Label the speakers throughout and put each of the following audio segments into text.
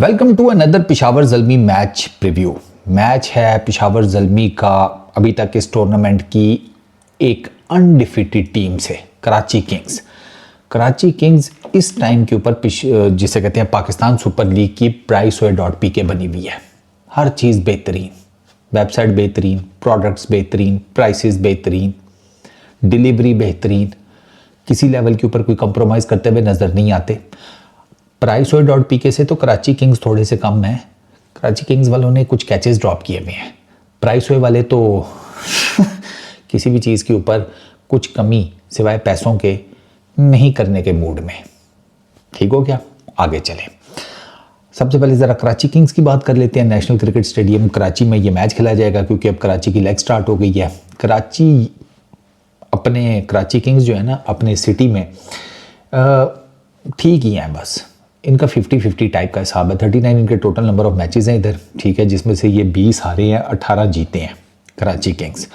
Speaker 1: Welcome to another Peshawar Zalmi match preview. Match है पिशावर ज़ल्मी का अभी तक इस टूर्नामेंट की एक अनडिफीटेड टीम से, कराची किंग्स। कराची किंग्स इस टाइम के ऊपर जिसे कहते हैं पाकिस्तान सुपर लीग की priceoy.pk बनी हुई है। हर चीज़ बेहतरीन, वेबसाइट बेहतरीन, प्रोडक्ट्स बेहतरीन, प्राइसेस बेहतरीन, डिलीवरी बेहतरीन, किसी लेवल के ऊपर कोई कंप्रोमाइज़ करते हुए नज़र नहीं आते। priceoy.pk से तो कराची किंग्स थोड़े से कम हैं। कराची किंग्स वालों ने कुछ कैचेस ड्रॉप किए हुए हैं। प्राइसवे वाले तो किसी भी चीज़ के ऊपर कुछ कमी सिवाय पैसों के नहीं करने के मूड में। ठीक हो गया, आगे चलें। सबसे पहले ज़रा कराची किंग्स की बात कर लेते हैं। नेशनल क्रिकेट स्टेडियम कराची में ये मैच खेला जाएगा क्योंकि अब कराची की लेग स्टार्ट हो गई है। कराची किंग्स जो है ना, अपने सिटी में ठीक ही हैं, बस इनका 50-50 टाइप का हिसाब है। 39 इनके टोटल नंबर ऑफ मैचेस हैं इधर, ठीक है, जिसमें से ये 20 हारे हैं, 18 जीते हैं कराची किंग्स।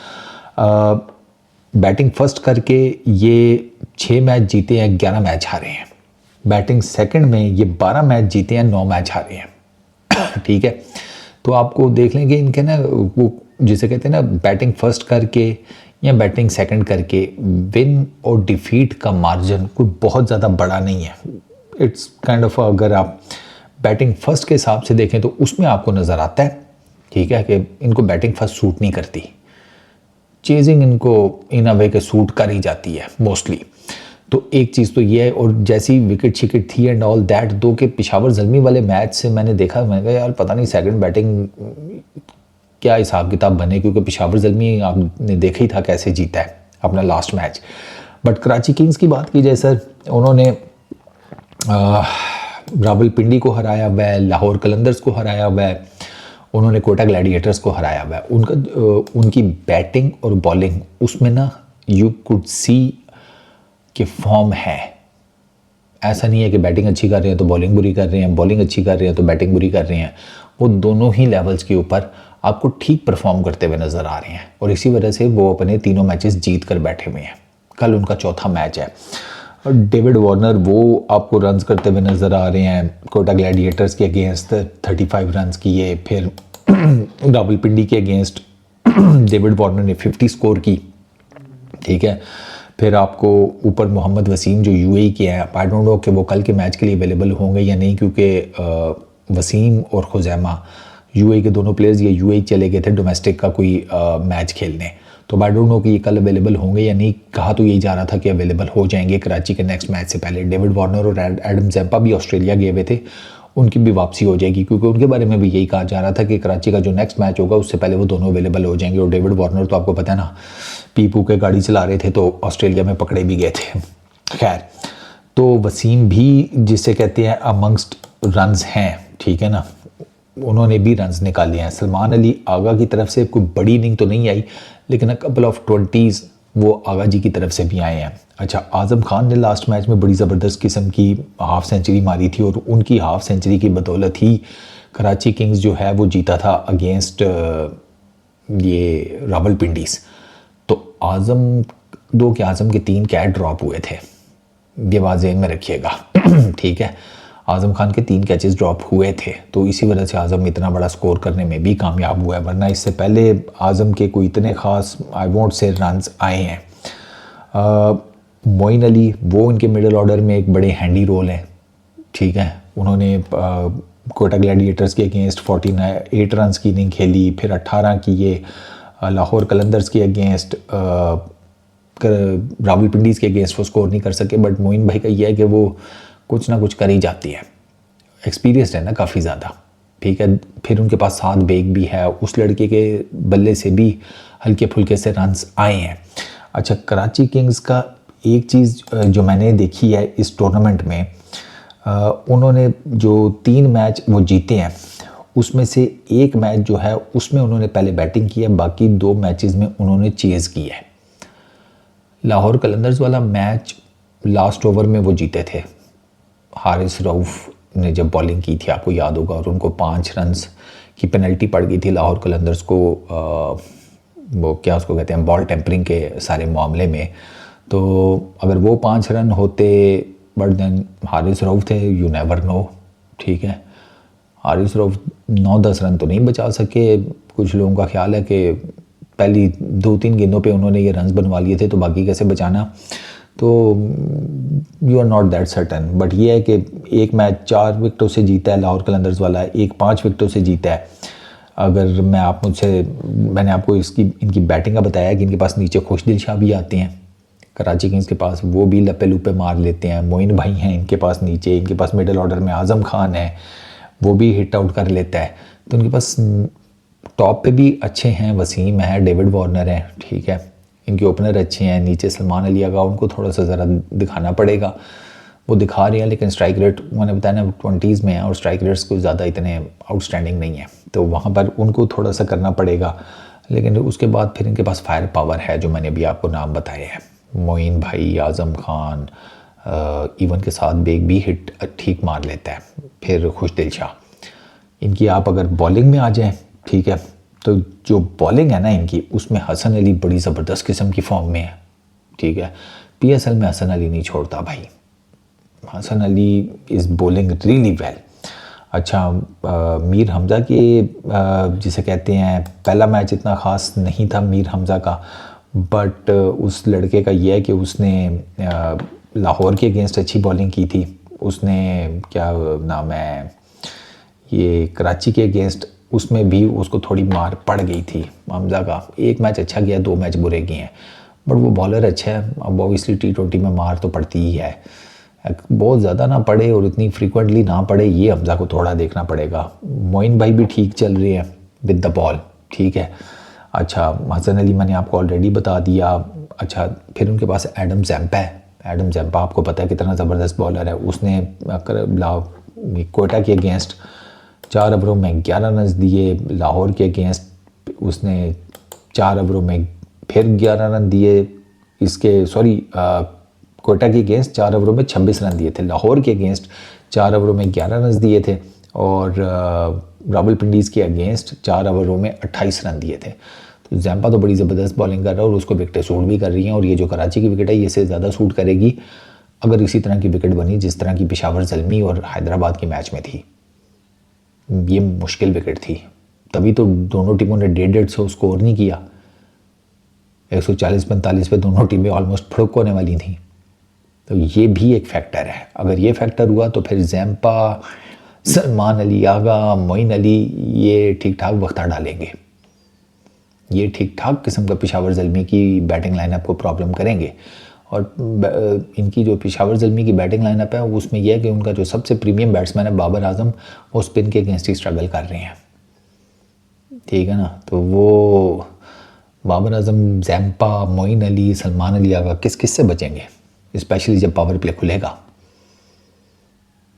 Speaker 1: बैटिंग फर्स्ट करके ये 6 मैच जीते हैं, 11 मैच हारे हैं। बैटिंग सेकंड में ये 12 मैच जीते हैं, 9 मैच हारे हैं। ठीक है, तो आपको देख लेंगे इनके ना, वो जिसे कहते हैं ना, बैटिंग फर्स्ट करके या बैटिंग सेकंड करके विन और डिफीट का मार्जिन कोई बहुत ज़्यादा बड़ा नहीं है। इट्स काइंड ऑफ, अगर आप बैटिंग फर्स्ट के हिसाब से देखें तो उसमें आपको नज़र आता है, ठीक है, कि इनको बैटिंग फर्स्ट सूट नहीं करती, चेजिंग इनको इन अ वे के सूट कर ही जाती है मोस्टली। तो एक चीज़ तो ये है, और जैसी विकेट शिकेट थी एंड ऑल दैट, दो के पिशावर ज़ल्मी वाले मैच से मैंने देखा, मैंने कहा यार पता नहीं सेकंड बैटिंग क्या हिसाब किताब बने, क्योंकि पिशावर ज़ल्मी आपने देखा ही था कैसे जीता है अपना last match. But Karachi Kings की बात की जाए सर, उन्होंने रावलपिंडी को हराया हुआ है, लाहौर कलंदर्स को हराया हुआ है, उन्होंने कोटा ग्लैडिएटर्स को हराया हुआ है। उनकी बैटिंग और बॉलिंग उसमें ना यू कुड सी कि फॉर्म है। ऐसा नहीं है कि बैटिंग अच्छी कर रहे हैं तो बॉलिंग बुरी कर रहे हैं, बॉलिंग अच्छी कर रहे हैं तो बैटिंग बुरी कर रहे हैं। वो दोनों ही लेवल्स के ऊपर आपको ठीक परफॉर्म करते हुए नज़र आ रहे हैं, और इसी वजह से वो अपने तीनों मैचेस जीत कर बैठे हुए हैं। कल उनका चौथा मैच है। और डेविड वार्नर वो आपको रन्स करते हुए नज़र आ रहे हैं। कोटा ग्लैडिएटर्स के अगेंस्ट 35 रन्स किए, फिर रावलपिंडी के अगेंस्ट डेविड वार्नर ने 50 स्कोर की, ठीक है। फिर आपको ऊपर मोहम्मद वसीम जो यूएई के हैं, आई डोंट नो कि वो कल के मैच के लिए अवेलेबल होंगे या नहीं, क्योंकि वसीम और खुजैमा यूएई के दोनों प्लेयर्स ये यूएई चले गए थे डोमेस्टिक का कोई मैच खेलने, तो आई डोंट नो कि ये कल अवेलेबल होंगे या नहीं। कहा तो यही जा रहा था कि अवेलेबल हो जाएंगे कराची के नेक्स्ट मैच से पहले। डेविड वार्नर और एडम ज़ैम्पा भी ऑस्ट्रेलिया गए हुए थे, उनकी भी वापसी हो जाएगी, क्योंकि उनके बारे में भी यही कहा जा रहा था कि कराची का जो नेक्स्ट मैच होगा उससे पहले वो दोनों अवेलेबल हो जाएंगे। और डेविड वार्नर तो आपको पता है ना, पीपू के गाड़ी चला रहे थे तो ऑस्ट्रेलिया में पकड़े भी गए थे। खैर, तो वसीम भी जिसे कहते हैं अमंगस्ट रन्स हैं, ठीक है ना, उन्होंने भी रन्स निकाले हैं। सलमान अली आगा की तरफ से कोई बड़ी इनिंग तो नहीं आई, लेकिन कपल ऑफ 20s वो आगा जी की तरफ से भी आए हैं। अच्छा, आज़म खान ने लास्ट मैच में बड़ी ज़बरदस्त किस्म की हाफ सेंचुरी मारी थी, और उनकी हाफ सेंचुरी की बदौलत ही कराची किंग्स जो है वो जीता था अगेंस्ट ये रावलपिंडीज़। तो आज़म के 3 कैच ड्रॉप हुए थे, ये बात ज़हन में रखिएगा। ठीक है, आज़म खान के 3 कैचेस ड्रॉप हुए थे, तो इसी वजह से आज़म इतना बड़ा स्कोर करने में भी कामयाब हुआ है, वरना इससे पहले आज़म के कोई इतने ख़ास आई वोंट से रन्स आए हैं। मोइन अली वो इनके मिडिल ऑर्डर में एक बड़े हैंडी रोल हैं, ठीक है। उन्होंने कोटा ग्लैडिएटर्स के अगेंस्ट 48 रन्स की इनिंग खेली, फिर 18 की ये लाहौर कलंदर्स के अगेंस्ट, रावलपिंडीज़ के अगेंस्ट वो स्कोर नहीं कर सके। बट मोइन भाई का ये है कि वो कुछ ना कुछ कर ही जाती है, एक्सपीरियंस्ड है ना काफ़ी ज़्यादा, ठीक है। फिर उनके पास 7 बेग भी है, उस लड़के के बल्ले से भी हल्के फुल्के से रन्स आए हैं। अच्छा, कराची किंग्स का एक चीज़ जो मैंने देखी है इस टूर्नामेंट में, उन्होंने जो 3 मैच वो जीते हैं, उसमें से एक मैच जो है उसमें उन्होंने पहले बैटिंग की है, बाकी 2 मैचेस में उन्होंने चेज़ की है। लाहौर कलंदर्स वाला मैच लास्ट ओवर में वो जीते थे, हारिस रऊफ़ ने जब बॉलिंग की थी, आपको याद होगा, और उनको 5 रन्स की पेनल्टी पड़ गई थी लाहौर कलंदर्स को, वो क्या उसको कहते हैं, बॉल टेम्परिंग के सारे मामले में। तो अगर वो 5 रन होते, बट देन हारिस रऊफ़ थे, यू नेवर नो, ठीक है। हारिस रऊफ 9-10 रन तो नहीं बचा सके। कुछ लोगों का ख्याल है कि पहली 2-3 गेंदों पे उन्होंने ये रन्स बनवा लिए थे, तो बाकी कैसे बचाना। तो you are not that certain. But ये है कि एक मैच 4 विकेटों से जीता है लाहौर कलंदर्स वाला, एक 5 विकेटों से जीता है। अगर मैंने आपको इनकी बैटिंग का बताया कि इनके पास नीचे खुशदिल शाह भी आते हैं कराची किंग्स के पास, वो भी लपे लुपे मार लेते हैं। मोइन भाई हैं इनके पास नीचे, इनके पास मिडिल ऑर्डर में आज़म खान है, वो भी हिट आउट कर लेता है। तो इनके पास टॉप पे भी अच्छे हैं, वसीम है, डेविड वार्नर है, ठीक है, इनके ओपनर अच्छे हैं। नीचे सलमान अली आगा, उनको थोड़ा सा ज़रा दिखाना पड़ेगा, वो दिखा रहे हैं, लेकिन स्ट्राइक रेट मैंने बताया ना 20s में है और स्ट्राइक रेट्स कोई ज़्यादा इतने आउटस्टैंडिंग नहीं है, तो वहाँ पर उनको थोड़ा सा करना पड़ेगा। लेकिन उसके बाद फिर इनके पास फायर पावर है, जो मैंने अभी आपको नाम बताए हैं, मोइन भाई, आज़म खान, इवन के साथ बेग भी हिट ठीक मार लेता है। फिर खुशदिल शाह, इनकी आप अगर बॉलिंग में आ जाएँ, ठीक है, तो जो बॉलिंग है ना इनकी, उसमें हसन अली बड़ी ज़बरदस्त किस्म की फॉर्म में है, ठीक है। PSL में हसन अली नहीं छोड़ता भाई, Hasan Ali is bowling really well. अच्छा, मीर हमज़ा के जिसे कहते हैं, पहला मैच इतना ख़ास नहीं था मीर हमज़ा का, बट उस लड़के का ये है कि उसने लाहौर के अगेंस्ट अच्छी बॉलिंग की थी। उसने क्या नाम है, ये कराची के अगेंस्ट, उसमें भी उसको थोड़ी मार पड़ गई थी हमज़ा का। एक मैच अच्छा गया, 2 मैच बुरे गए हैं, बट वो बॉलर अच्छा है। अब ऑब्वियसली T20 में मार तो पड़ती ही है, बहुत ज़्यादा ना पड़े और इतनी फ्रीक्वेंटली ना पड़े, ये हमज़ा को थोड़ा देखना पड़ेगा। मोइन भाई भी ठीक चल रही है विद द बॉल, ठीक है। अच्छा, हसन अली मैंने आपको ऑलरेडी बता दिया। अच्छा, फिर उनके पास एडम जैम्पा है। एडम जैम्पा आपको पता है कितना ज़बरदस्त बॉलर है। उसने कोयटा के अगेंस्ट 4 ओवरों में 11 रन दिए, लाहौर के अगेंस्ट उसने 4 ओवरों में फिर 11 रन दिए। कोयटा के अगेंस्ट 4 ओवरों में 26 रन दिए थे, लाहौर के अगेंस्ट 4 ओवरों में 11 रन दिए थे, और रावलपिंडीज़ के अगेंस्ट 4 ओवरों में 28 रन दिए थे। तो जैम्पा तो बड़ी ज़बरदस्त बॉलिंग कर रहा है और उसको विकेटें सूट भी कर रही हैं, और ये जो कराची की विकेट है, ये से ज़्यादा सूट करेगी अगर इसी तरह की विकेट बनी जिस तरह की पेशावर ज़ल्मी और हैदराबाद के मैच में थी। ये मुश्किल विकेट थी, तभी तो दोनों टीमों ने 150 स्कोर नहीं किया। 140-45 पे दोनों टीमें ऑलमोस्ट फड़क होने वाली थी। तो ये भी एक फैक्टर है। अगर ये फैक्टर हुआ तो फिर जैम्पा, सलमान अली आगा, मोइन अली, ये ठीक ठाक वक्ता डालेंगे, ये ठीक ठाक किस्म का पेशावर ज़ल्मी की बैटिंग लाइनअप को प्रॉब्लम करेंगे। और इनकी जो पेशावर ज़ल्मी की बैटिंग लाइनअप है, उसमें यह है कि उनका जो सबसे प्रीमियम बैट्समैन है बाबर आजम, वो स्पिन के अगेंस्ट ही स्ट्रगल कर रहे हैं, ठीक है ना। तो वो बाबर आजम, जैम्पा, मोइन अली, सलमान अली आगा किस किस से बचेंगे, स्पेशली जब पावर प्ले खुलेगा।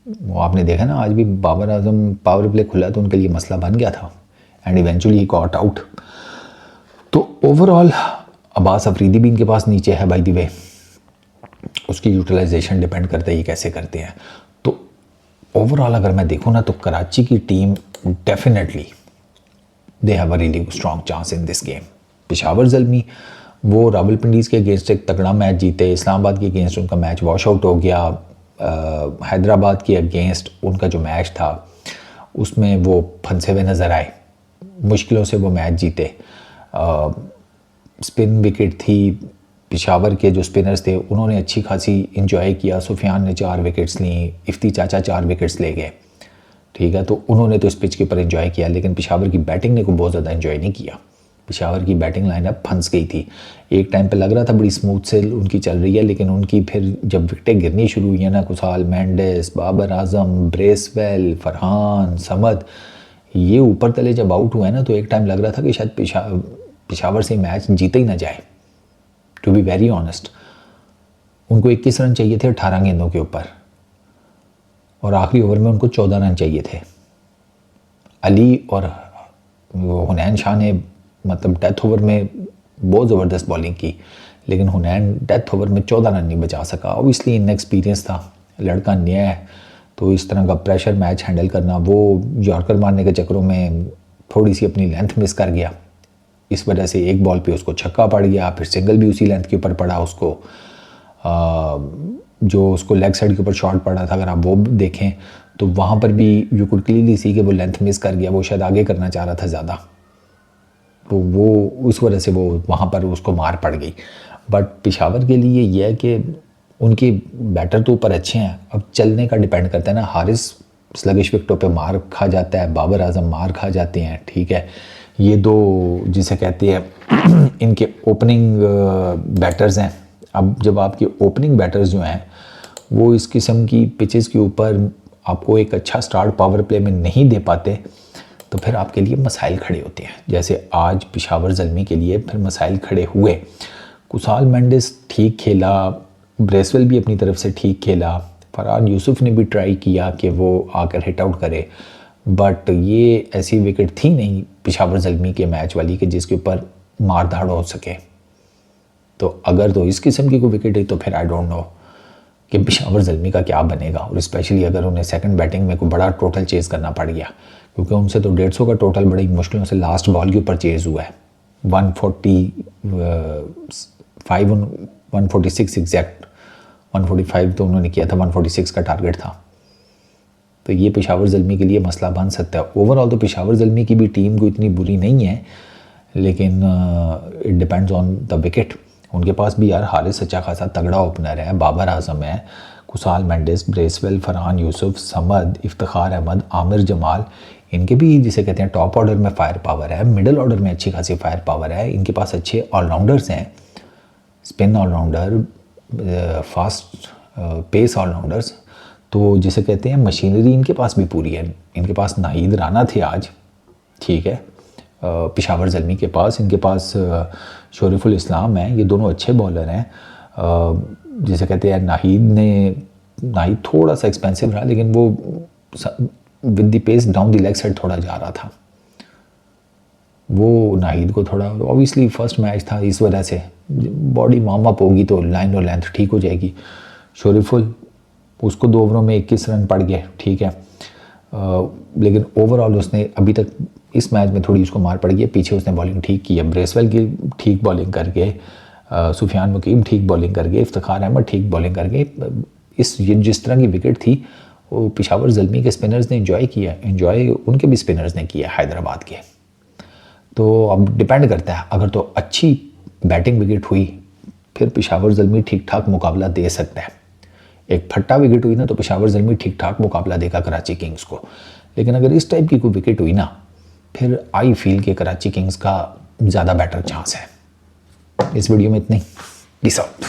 Speaker 1: वो आपने देखा ना, आज भी बाबर आजम पावर प्ले खुला तो उनके लिए मसला बन गया था, and eventually he got out. तो ओवरऑल अब्बास अफरीदी भी इनके पास नीचे है बाय द वे, उसकी यूटिलाइजेशन डिपेंड करता है ये कैसे करते हैं। तो ओवरऑल अगर मैं देखूँ ना, तो कराची की team definitely they have a really strong chance in this game. Peshawar Zalmi वो रावलपिंडीज़ के अगेंस्ट एक तगड़ा मैच जीते, इस्लामाबाद के अगेंस्ट उनका मैच वॉश आउट हो गया, हैदराबाद के अगेंस्ट उनका जो मैच था उसमें वो फंसे हुए नज़र आए, मुश्किलों से वो मैच जीते। स्पिन विकेट थी, पेशावर के जो स्पिनर्स थे उन्होंने अच्छी खासी इंजॉय किया। सुफियान ने 4 विकेट्स ली, इफ्ती चाचा 4 विकेट्स ले गए, ठीक है। तो उन्होंने तो इस पिच के ऊपर इंजॉय किया, लेकिन पेशावर की बैटिंग ने को बहुत ज़्यादा इंजॉय नहीं किया। पेशावर की बैटिंग लाइनअप फंस गई थी। एक टाइम पे लग रहा था बड़ी स्मूथ से उनकी चल रही है, लेकिन उनकी फिर जब विकेटें गिरनी शुरू हुई है ना, कुसाल मेंडिस, बाबर आजम, ब्रेसवेल, फरहान, समद, ये ऊपर तले जब आउट हुए ना, तो एक टाइम लग रहा था कि शायद पेशावर से मैच जीते ही ना जाए। टू बी वेरी ऑनेस्ट, उनको 21 रन चाहिए थे 18 गेंदों के ऊपर, और आखिरी ओवर में उनको 14 रन चाहिए थे। अली और हुनैन शाह ने मतलब डेथ ओवर में बहुत ज़बरदस्त बॉलिंग की, लेकिन हुनैन डेथ ओवर में 14 रन नहीं बचा सका। ऑब्वियसली इनएक्सपीरियंस था, लड़का नया है, तो इस तरह का प्रेशर मैच हैंडल करना, वो यॉर्कर मारने के चक्करों में थोड़ी सी अपनी लेंथ मिस कर गया, इस वजह से एक बॉल पे उसको छक्का पड़ गया, फिर सिंगल भी उसी लेंथ के ऊपर पड़ा उसको। जो उसको लेग साइड के ऊपर शॉट पड़ा था, अगर आप वो देखें तो वहाँ पर भी यू कुड क्लियरली सी कि वो लेंथ मिस कर गया, वो शायद आगे करना चाह रहा था ज़्यादा, तो वो उस वजह से वो वहाँ पर उसको मार पड़ गई। बट पेशावर के लिए ये है कि उनके बैटर तो ऊपर अच्छे हैं, अब चलने का डिपेंड करता है ना। हारिस स्लगिश विकेटों पे मार खा जाता है, बाबर आजम मार खा जाते हैं, ठीक है। ये दो जिसे कहते हैं इनके ओपनिंग बैटर्स हैं। अब जब आपके ओपनिंग बैटर्स जो हैं वो इस किस्म की पिचेस के ऊपर आपको एक अच्छा स्टार्ट पावर प्ले में नहीं दे पाते, तो फिर आपके लिए मसाइल खड़े होते हैं। जैसे आज पेशावर ज़ल्मी के लिए फिर मसाइल खड़े हुए। कुसाल मेंडिस ठीक खेला, ब्रेसवेल भी अपनी तरफ से ठीक खेला, फरहान यूसुफ ने भी ट्राई किया कि वो आकर हिट आउट करे, बट ये ऐसी विकेट थी नहीं पेशावर ज़ल्मी के मैच वाली कि जिसके ऊपर मार धाड़ हो सके। तो अगर तो इस किस्म की कोई विकेट है तो फिर आई डोंट नो कि पेशावर ज़ल्मी का क्या बनेगा, और स्पेशली अगर उन्हें सेकंड बैटिंग में कोई बड़ा टोटल चेज़ करना पड़ गया, क्योंकि उनसे तो 150 का टोटल बड़ी मुश्किलों से लास्ट बॉल के ऊपर चेज़ हुआ है। 146 एग्जैक्ट 145 तो उन्होंने किया था, 146 का टारगेट था। तो ये पेशावर ज़ल्मी के लिए मसला बन सकता है। ओवरऑल तो पेशावर ज़ल्मी की भी टीम को इतनी बुरी नहीं है, लेकिन it depends on the wicket. उनके पास भी यार हारिस अच्छा खासा तगड़ा ओपनर है, बाबर आजम है, कुसाल मेंडिस, ब्रेसवेल, फरहान यूसुफ, समद, इफ्तिखार अहमद, आमिर जमाल, इनके भी जिसे कहते हैं टॉप ऑर्डर में फायर पावर है, मिडिल ऑर्डर में अच्छी खासी फायर पावर है। इनके पास अच्छे ऑलराउंडर्स हैं, spin allrounder, fast pace allrounders, तो जिसे कहते हैं मशीनरी इनके पास भी पूरी है। इनके पास नाहिद राना थे आज, ठीक है, पेशावर ज़ल्मी के पास। इनके पास शरीफुल इस्लाम है, ये दोनों अच्छे बॉलर हैं। जिसे कहते हैं नाहिद थोड़ा सा एक्सपेंसिव रहा, लेकिन वो with the pace down the leg side थोड़ा जा रहा था। वो नाहिद को थोड़ा, ऑब्वियसली फर्स्ट मैच था, इस वजह से बॉडी वार्म अप होगी तो लाइन और लेंथ ठीक हो जाएगी। शरीफुल, उसको 2 ओवरों में 21 रन पड़ गए, ठीक है, लेकिन ओवरऑल उसने अभी तक इस मैच में थोड़ी उसको मार पड़ गई है। पीछे उसने बॉलिंग ठीक की है, ब्रेसवेल की ठीक बॉलिंग करके, सुफियान मुकीम ठीक बॉलिंग करके, इफ्तिखार अहमद ठीक बॉलिंग करके, ये जिस तरह की विकेट थी वो पेशावर ज़ल्मी के स्पिनर्स ने एंजॉय किया, एंजॉय उनके भी स्पिनर्स ने किया हैदराबाद के। तो अब डिपेंड करता है, अगर तो अच्छी बैटिंग विकेट हुई फिर पेशावर ज़ल्मी ठीक ठाक मुकाबला दे सकता है। एक फट्टा विकेट हुई ना तो पेशावर ज़ल्मी ठीक ठाक मुकाबला देगा कराची किंग्स को, लेकिन अगर इस टाइप की कोई विकेट हुई ना फिर आई फील कि कराची किंग्स का ज़्यादा बेटर चांस है। इस वीडियो में इतनी, पीस आउट।